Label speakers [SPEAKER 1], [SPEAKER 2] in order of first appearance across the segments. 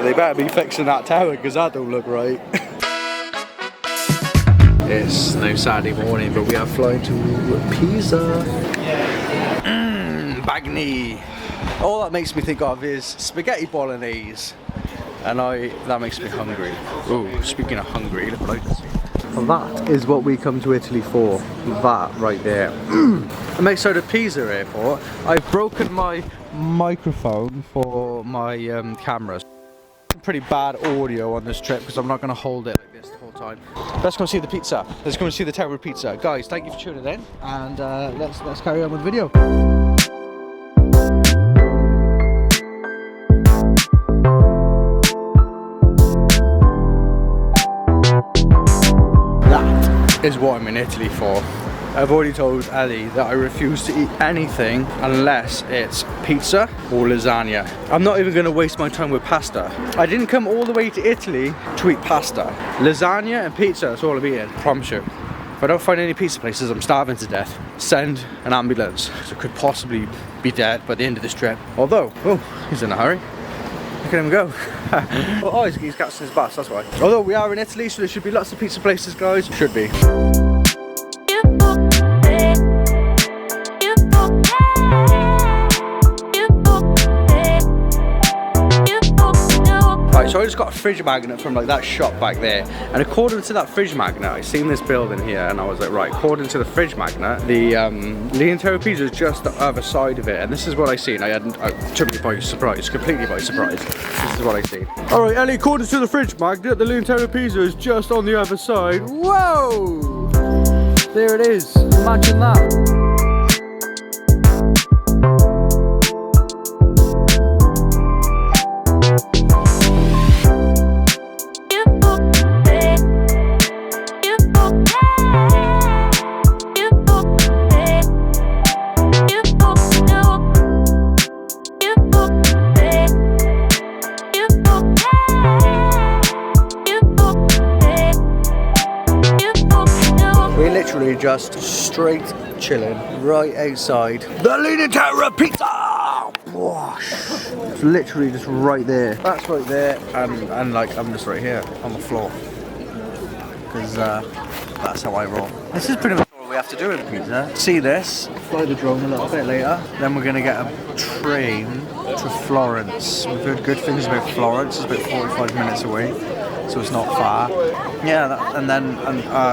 [SPEAKER 1] They better be fixing that tower because that don't look right. It's no Saturday morning, but we are flying to Pisa. Bagni. All that makes me think of is spaghetti bolognese, and that makes me hungry. Ooh, speaking of hungry, look what I just see. That is what we come to Italy for. That right there. I'm outside of Pisa airport. I've broken my microphone for my cameras. Pretty bad audio on this trip because I'm not going to hold it like this the whole time. Let's go see the pizza. Let's go and see the Tower of Pizza. Guys, thank you for tuning in, and let's carry on with the video. That is what I'm in Italy for. I've already told Ellie that I refuse to eat anything unless it's pizza or lasagna. I'm not even going to waste my time with pasta. I didn't come all the way to Italy to eat pasta. Lasagna and pizza, that's all I'm eating, promise you. If I don't find any pizza places, I'm starving to death. Send an ambulance. So I could possibly be dead by the end of this trip. Although, oh, he's in a hurry. Look at him go. Oh, he's catching his bus, that's why. Although we are in Italy, so there should be lots of pizza places, guys. Should be. So I just got a fridge magnet from like that shop back there, and according to that fridge magnet, I seen this building here and I was like, right, according to the fridge magnet, the Leaning Tower of Pisa is just the other side of it, and this is what I seen. I took me by surprise, completely by surprise. This is what I seen. Alright Ellie, according to the fridge magnet, the Leaning Tower of Pisa is just on the other side. Whoa! There it is, imagine that. Just straight chilling right outside the Leaning Tower of Pisa. It's literally just right there. That's right there, and like I'm just right here on the floor because that's how I roll. This is pretty much all we have to do in Pisa. See this, fly the drone a little bit later, then we're gonna get a train to Florence. We've heard good things about Florence. It's about 45 minutes away, so it's not far. Yeah, and then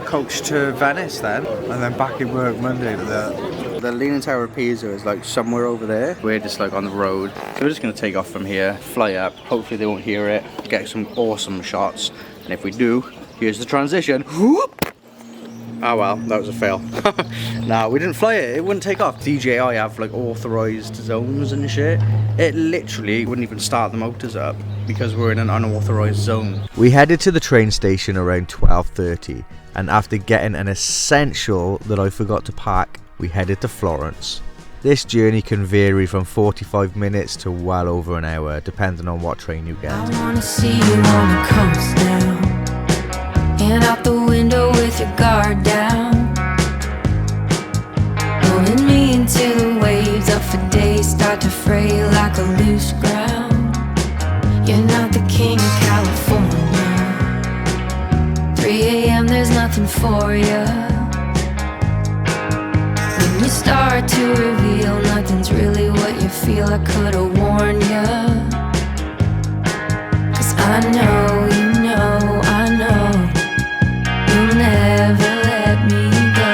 [SPEAKER 1] coach to Venice then, and then back in work Monday. The Leaning Tower of Pisa is like somewhere over there. We're just like on the road, so we're just gonna take off from here, fly up. Hopefully they won't hear it. Get some awesome shots, and if we do, here's the transition. Whoop! Oh well, that was a fail. Nah, we didn't fly it. It wouldn't take off. DJI have like authorized zones and shit. It literally wouldn't even start the motors up because we're in an unauthorized zone.
[SPEAKER 2] We headed to the train station around 12:30, and after getting an essential that I forgot to pack, we headed to Florence. This journey can vary from 45 minutes to well over an hour, depending on what train you get.
[SPEAKER 3] I wanna see you on the coast now, and out the window with your guard down, pulling me into the waves up for days, start to fray like a loose ground. You're not the king of California. 3 a.m. there's nothing for you. When you start to reveal nothing's really what you feel, I could've warned you. 'Cause I know, you know, I know you'll never let me go.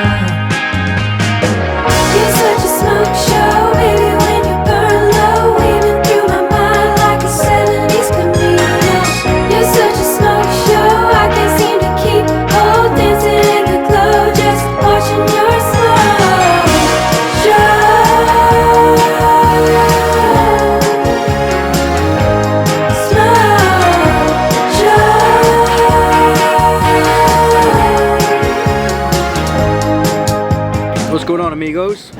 [SPEAKER 3] You're such a smoke show, baby, when you burn low, weaving through my mind like a 70s comedian. You're such a smoke show, I can't seem to keep hold, dancing in the glow, just watching your smoke show. Smoke
[SPEAKER 1] going on, amigos?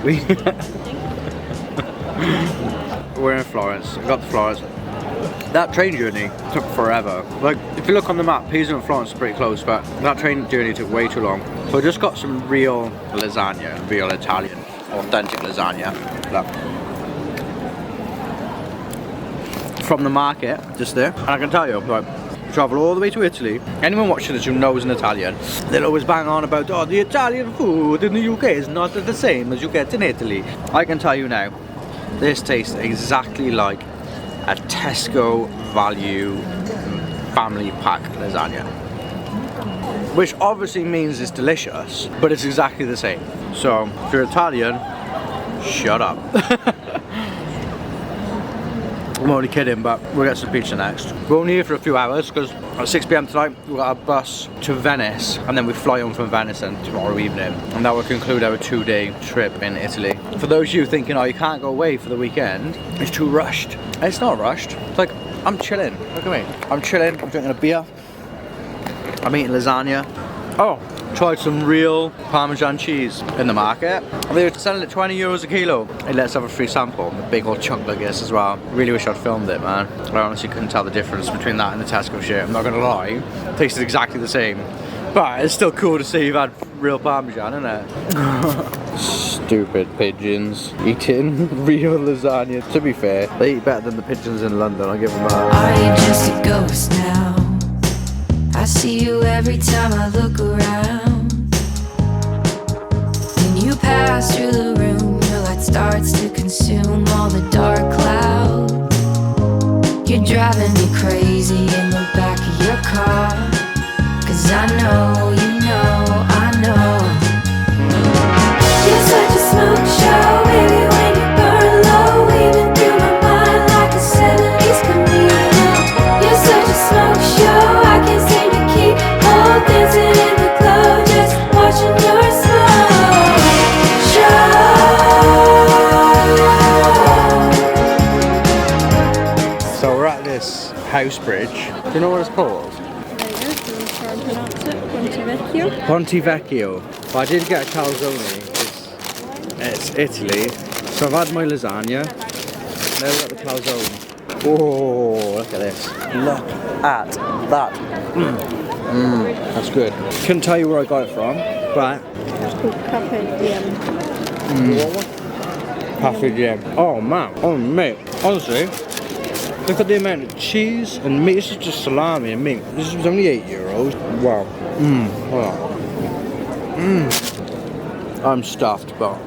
[SPEAKER 1] We're in Florence. We got to Florence. That train journey took forever. Like, if you look on the map, Pisa and Florence are pretty close, but that train journey took way too long. So I just got some real lasagna, real Italian, authentic lasagna. Look. From the market, just there. And I can tell you, like, travel all the way to Italy. Anyone watching this who knows an Italian, they'll always bang on about, oh, the Italian food in the UK is not the same as you get in Italy. I can tell you now, this tastes exactly like a Tesco value family pack lasagna. Which obviously means it's delicious, but it's exactly the same. So, if you're Italian, shut up. I'm only kidding, but we'll get some pizza next. We're only here for a few hours because at 6 PM tonight we've got a bus to Venice and then we fly home from Venice and tomorrow evening. And that will conclude our 2-day trip in Italy. For those of you thinking, oh, you can't go away for the weekend, it's too rushed. It's not rushed. It's like, I'm chilling. Look at me. I'm chilling, I'm drinking a beer. I'm eating lasagna. Oh, tried some real Parmesan cheese in the market. They were selling it €20 a kilo. Hey, let's have a free sample. A big old chunk like this as well. Really wish I'd filmed it, man. I honestly couldn't tell the difference between that and the Tesco shit. I'm not gonna lie. It tasted exactly the same. But it's still cool to see you've had real Parmesan, isn't it? Stupid pigeons eating real lasagna. To be fair, they eat better than the pigeons in London. I'll give them that.
[SPEAKER 3] Are you just a ghost now? I see you every time I look around. When you pass through the room, your light starts to consume all the dark clouds. You're driving me crazy in the back of your car. 'Cause I know, you know, I know. You're such a smoke show, baby, when you burn low. Weaving through my mind like a 70s Camino. You're such a smoke show, I can't seem to keep on dancing in the club, just watching your smoke show.
[SPEAKER 1] So we're at this house bridge. Do you know what it's called? Ponte Vecchio. Well, I did get a calzone. It's Italy. So I've had my lasagna. Now we've got the calzone. Oh, look at this. Look at that. That's good. Couldn't tell you where I got it from, but Cafe Jam. Oh man. Oh mate. Honestly, look at the amount of cheese and meat. This is just salami and meat. This was only €8. Wow. Wow. I'm stuffed, but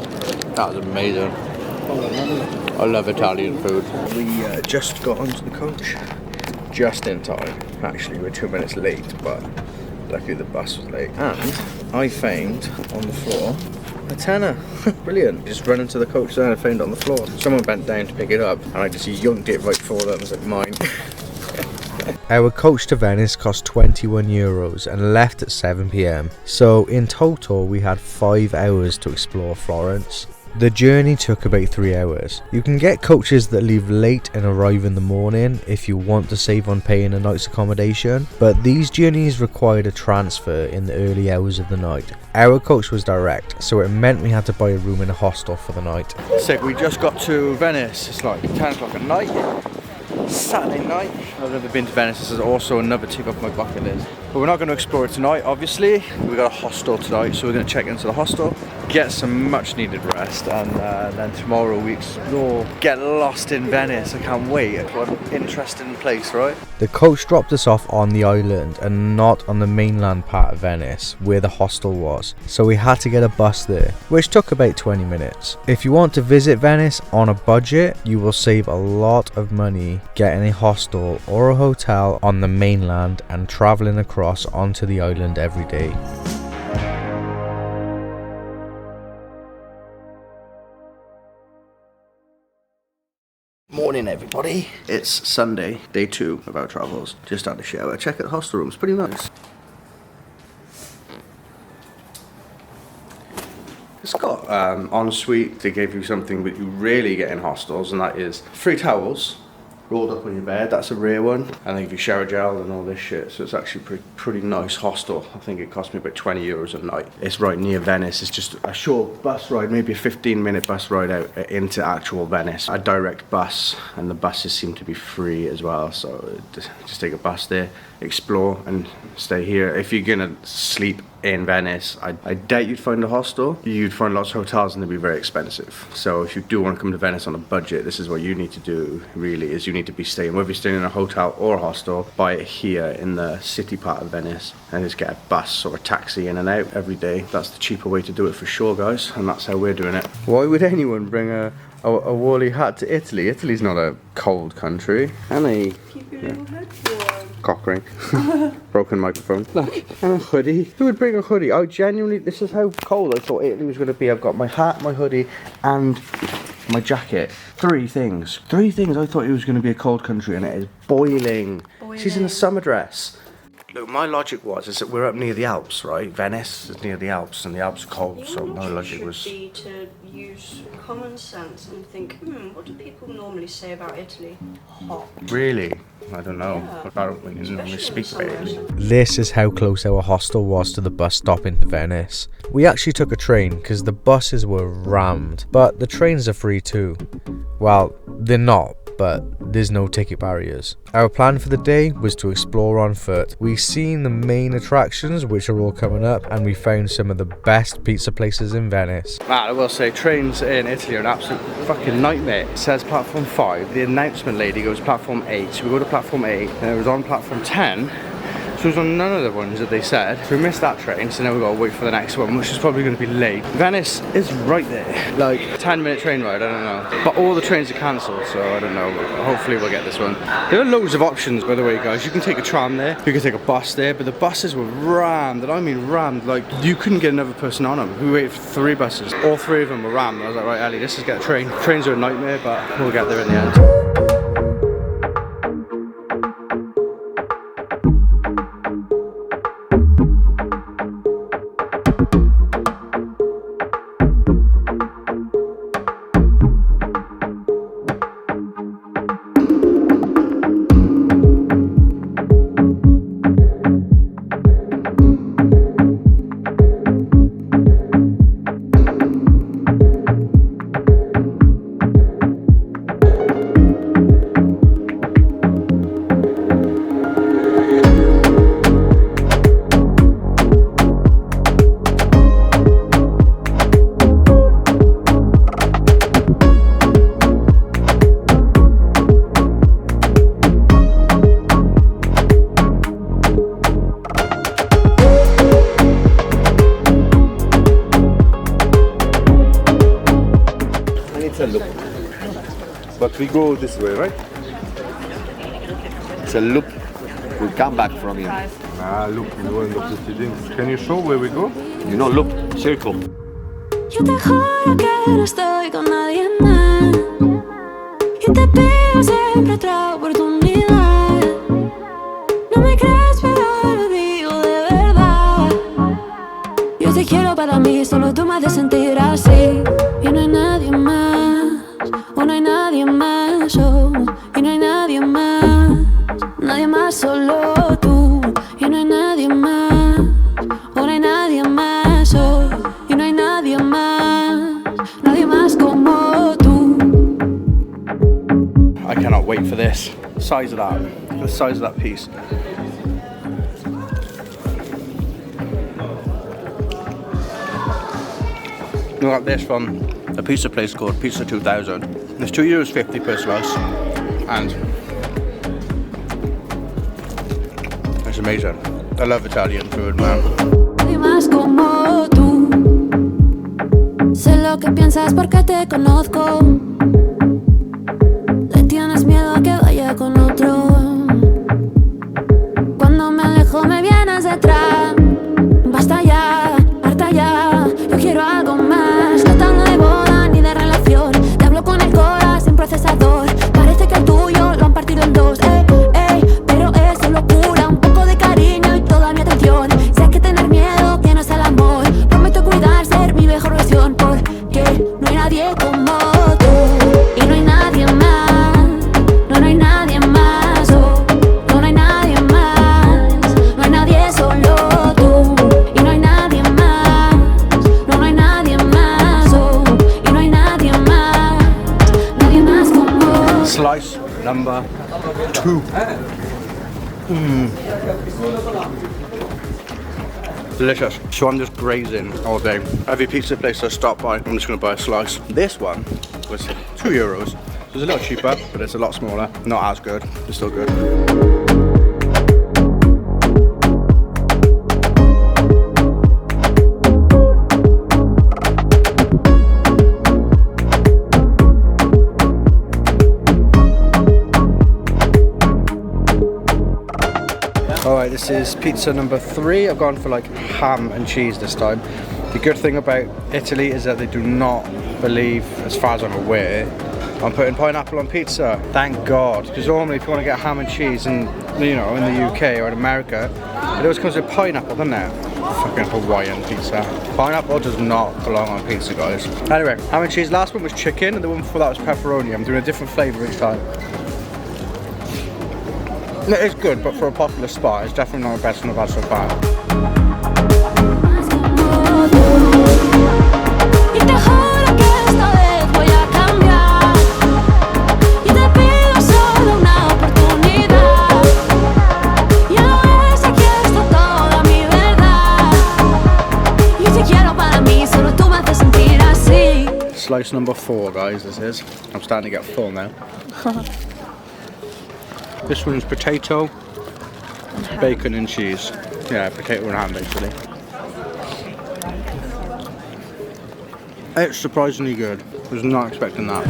[SPEAKER 1] that was amazing. I love Italian food. We just got onto the coach. Just in time. Actually, we're 2 minutes late, but luckily the bus was late. And I found on the floor a tenner. Brilliant. Just run into the coach and I found it on the floor. Someone bent down to pick it up and I just yoinked it right for them. It was like mine.
[SPEAKER 2] Our coach to Venice cost €21 and left at 7 PM. So in total we had 5 hours to explore Florence. The journey took about 3 hours. You can get coaches that leave late and arrive in the morning if you want to save on paying a night's accommodation, but these journeys required a transfer in the early hours of the night. Our coach was direct, so it meant we had to buy a room in a hostel for the night.
[SPEAKER 1] Sick, we just got to Venice. It's like 10 o'clock at night. Saturday night. I've never been to Venice. This is also another tick off my bucket list. But we're not going to explore it tonight, obviously. We got a hostel tonight, so we're going to check into the hostel, get some much needed rest, and then tomorrow we explore, get lost in Venice. I can't wait. What an interesting place, right?
[SPEAKER 2] The coach dropped us off on the island and not on the mainland part of Venice where the hostel was, so we had to get a bus there, which took about 20 minutes. If you want to visit Venice on a budget, you will save a lot of money getting a hostel or a hotel on the mainland and travelling across onto the island every day.
[SPEAKER 1] Morning everybody. It's Sunday, day 2 of our travels. Just had a shower, check out the hostel room, it's pretty nice. It's got ensuite. They gave you something that you rarely get in hostels, and that is free towels rolled up on your bed. That's a rare one. And they give you shower gel and all this shit. So it's actually pretty nice hostel. I think it cost me about 20 euros a night. It's right near Venice. It's just a short bus ride, maybe a 15-minute bus ride out into actual Venice. A direct bus, and the buses seem to be free as well. So just take a bus there, explore and stay here. If you're gonna sleep in Venice, I doubt you'd find a hostel. You'd find lots of hotels and they'd be very expensive. So if you do want to come to Venice on a budget, this is what you need to do really, is you need to be staying, whether you're staying in a hotel or a hostel, buy it here in the city part of Venice and just get a bus or a taxi in and out every day. That's the cheaper way to do it for sure, guys, and that's how we're doing it. Why would anyone bring a woolly hat to Italy? Italy's not a cold country. Annie.
[SPEAKER 4] Keep your little head warm.
[SPEAKER 1] Cock ring. Broken microphone. Look, and a hoodie. Who would bring a hoodie? I genuinely, this is how cold I thought Italy was going to be. I've got my hat, my hoodie, and my jacket. Three things. I thought it was going to be a cold country, and it is boiling. She's in a summer dress. Look, my logic is that we're up near the Alps, right? Venice is near the Alps, and the Alps are cold, so my logic was...
[SPEAKER 4] Be to use common sense and think, what do people normally say about Italy? Hot.
[SPEAKER 1] Really? I don't know.
[SPEAKER 4] Yeah.
[SPEAKER 1] I don't really normally speak about Italy.
[SPEAKER 2] This is how close our hostel was to the bus stop into Venice. We actually took a train because the buses were rammed, but the trains are free too. Well, they're not, but there's no ticket barriers. Our plan for the day was to explore on foot. We've seen the main attractions, which are all coming up, and we found some of the best pizza places in Venice.
[SPEAKER 1] Man, I will say, trains in Italy are an absolute fucking nightmare. It says platform 5, the announcement lady goes platform 8, so we go to platform 8, and it was on platform 10, so it was on none of the ones that they said. So we missed that train, so now we've got to wait for the next one, which is probably going to be late. Venice is right there, like 10-minute train ride, I don't know. But all the trains are cancelled, so I don't know. Hopefully we'll get this one. There are loads of options, by the way, guys. You can take a tram there, you can take a bus there, but the buses were rammed, and I mean rammed, like you couldn't get another person on them. We waited for 3 buses. All 3 of them were rammed. I was like, right, Ali, let's just get a train. Trains are a nightmare, but we'll get there in the end.
[SPEAKER 5] But we go this way, right? It's a loop. We come back from here.
[SPEAKER 6] Ah, look, we go in the proceedings. Can you show where we go?
[SPEAKER 5] You know, loop, circle.
[SPEAKER 3] Yo te juro que no estoy con nadie más. Y te pido siempre otra oportunidad. No me crees, pero lo digo de verdad. Yo te quiero para mí, solo tú me haces sentir así. Y no hay nadie más, o no hay nadie más, oh. Y no hay nadie más, solo tú. Y no hay nadie más, o no hay nadie más, oh. Y no hay nadie más como tú.
[SPEAKER 1] I cannot wait for this. The size of that. The size of that piece. We got this from a pizza place called Pisa 2000. It's €2.50 per slice, and it's amazing. I love Italian food, man.
[SPEAKER 3] Nadie más como tú. Sé lo que piensas porque te conozco. Le tienes miedo a que vaya con otro. Cuando me alejo me vienes detrás. Basta ya, harta ya. Yo quiero algo más. No te hablo de boda ni de relación. Te hablo con el corazón sin procesador. Parece que el tuyo lo han partido en dos. Pero es locura. Un poco de cariño y toda mi atención. Sé que tener miedo que no es el amor. Prometo cuidar, ser mi mejor versión. Porque no hay nadie como tú.
[SPEAKER 1] 2. Delicious. So I'm just grazing all day. Every pizza place I stop by, I'm just going to buy a slice. This one was €2. So it's a little cheaper, but it's a lot smaller. Not as good, but still good. Alright, this is pizza number 3. I've gone for like ham and cheese this time. The good thing about Italy is that they do not believe, as far as I'm aware, on putting pineapple on pizza. Thank God, because normally if you want to get ham and cheese in, you know, in the UK or in America, it always comes with pineapple, doesn't it? Fucking Hawaiian pizza. Pineapple does not belong on pizza, guys. Anyway, ham and cheese. Last one was chicken, and the one before that was pepperoni. I'm doing a different flavour each time. It is good, but for a popular spot, it's definitely not the best one I've had so far. Slice number 4, guys, this is. I'm starting to get full now. This one's potato, bacon and cheese. Yeah, potato and ham basically. It's surprisingly good. I was not expecting that.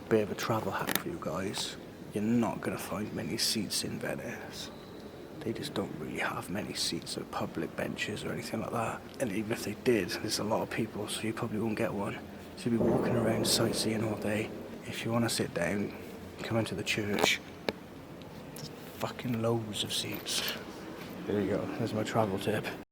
[SPEAKER 1] Bit of a travel hack for you guys. You're not going to find many seats in Venice. They just don't really have many seats or public benches or anything like that. And even if they did, there's a lot of people, so you probably won't get one. So you'll be walking around sightseeing all day. If you want to sit down, come into the church. There's fucking loads of seats. There you go, there's my travel tip.